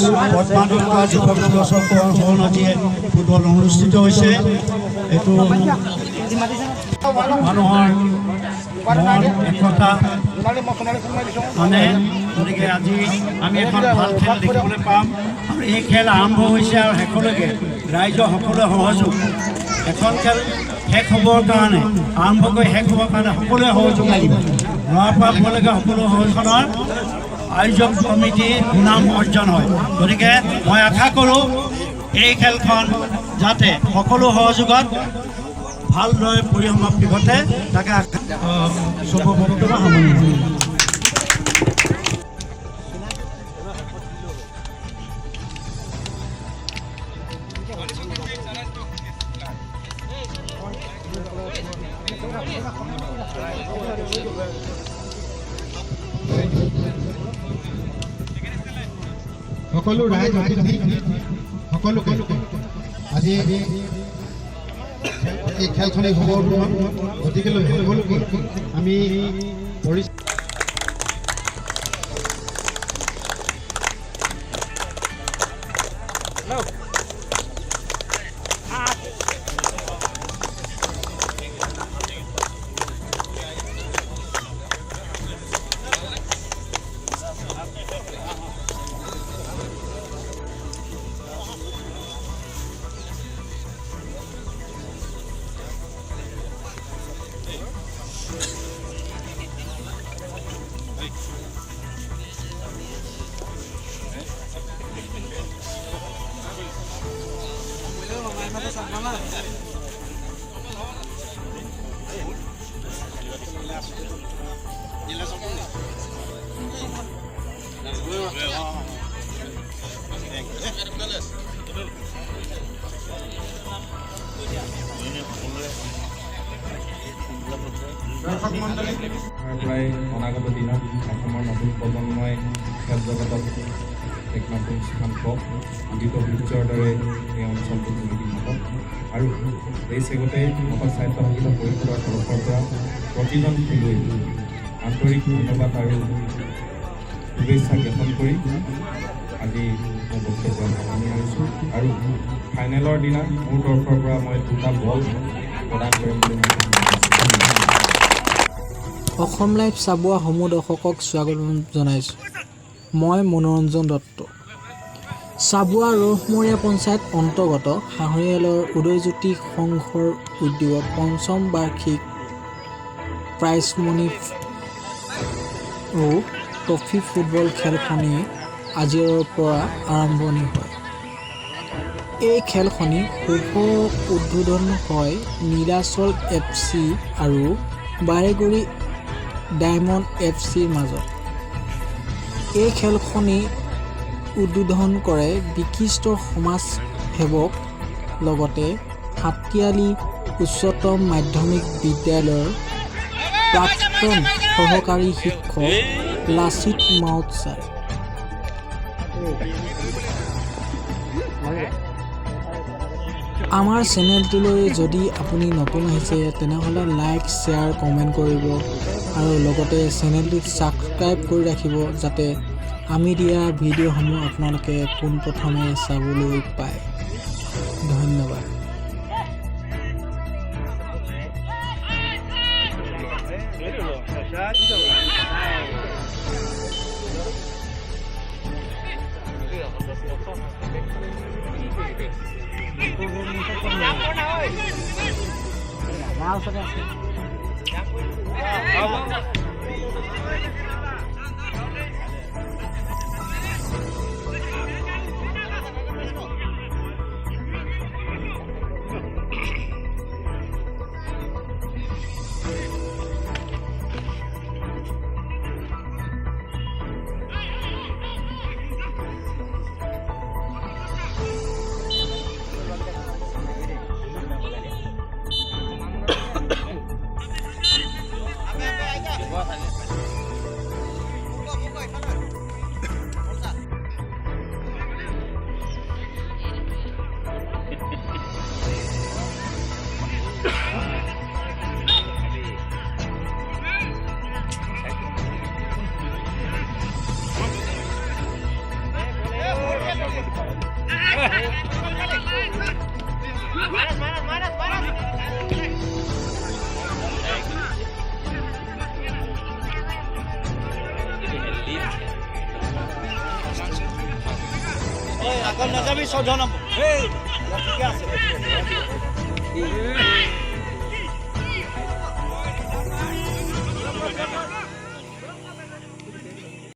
যুঁজ পদ্মাদুৰ্গা যুৱক দিৱসৰ সমাধিয়ে ফুটবল অনুষ্ঠিত হৈছে। এইটো মানুহৰ মন একতা মানে গতিকে আজি আমি এখন ভাল খেল দেখিবলৈ পাম আৰু এই খেল আৰম্ভ হৈছে আৰু শেষলৈকে ৰাইজৰ সকলোৱে সহযোগ এখন খেল শেষ হ'বৰ কাৰণে আৰম্ভ কৰি শেষ হ'বৰ কাৰণে সকলোৱে সহযোগ লাগিব। ল'ৰাৰ পৰা হ'বলৈকে সকলো সহযোগৰ আয়োজক কমিটিৰ সুনাম অৰ্জন হয়। গতিকে মই আশা কৰোঁ এই খেলখন যাতে সকলো সহযোগত ভালদৰে পৰিসমাপ্তি ঘটে তাকে শুভ বক্তব্য সামৰণি। সকলো ৰাইজ সকলোকে আজি এই খেলখনি হ'বৰ গতিকে সকলোকে আমি প্ৰায় অনাগত দিনত অসমৰ নতুন প্ৰজন্মই খেল জগতত এক নতুন স্থান পাওক, উদিত সূৰ্যৰ দৰে এই অঞ্চলটো জিলিকি থাকক আৰু এই চেগতে অসম স্বায়ত্তশাসিত পৰিষদৰ তৰফৰ পৰা প্ৰতিজন খেলুৱৈ আন্তৰিক ধন্যবাদ আৰু শুভেচ্ছা জ্ঞাপন কৰি আজি মই বক্তব্য সামৰণি মাৰিছোঁ আৰু ফাইনেলৰ দিনা মোৰ তৰফৰ পৰা মই 2টা বল প্ৰদান কৰিম বুলি অসম লাইভ চাবুৱা সমূহ দৰ্শকক স্বাগতম জনাইছোঁ। মই মনোৰঞ্জন দত্ত। চাবুৱা ৰৌহমৰীয়া পঞ্চায়ত অন্তৰ্গত হাঁহৰিয়ালৰ উদয়জ্যোতি সংঘৰ উদ্যোগত ৫ম বাৰ্ষিক প্ৰাইজ মনি ট্ৰফি ফুটবল খেলখনি আজিৰ পৰা আৰম্ভণি হয়। এই খেলখনি শুভ উদ্বোধন হয় নীলাচল FC আৰু বাৰেগুৰি ডায়মণ্ড FCৰ মাজত। এই খেলখনি উদ্বোধন কৰে বিশিষ্ট সমাজ সেৱক লগতে হাতিয়ালি উচ্চতম মাধ্যমিক বিদ্যালয়ৰ প্ৰাক্তন সহকাৰী শিক্ষক লাচিত মাউত ছাৰ। আমাৰ চেনেলটোলৈ যদি আপুনি নতুন আহিছে তেনেহ'লে লাইক শ্বেয়াৰ কমেণ্ট কৰিব আৰু লগতে চেনেলটোক ছাবস্ক্ৰাইব কৰি ৰাখিব যাতে আমি দিয়া ভিডিঅ'সমূহ আপোনালোকে পোনপ্ৰথমে চাবলৈ পায়। ধন্যবাদ। Hãy subscribe cho kênh Ghiền Mì Gõ để không bỏ lỡ আগত নাযাবি 14 নম্বৰ ঠিকে আছে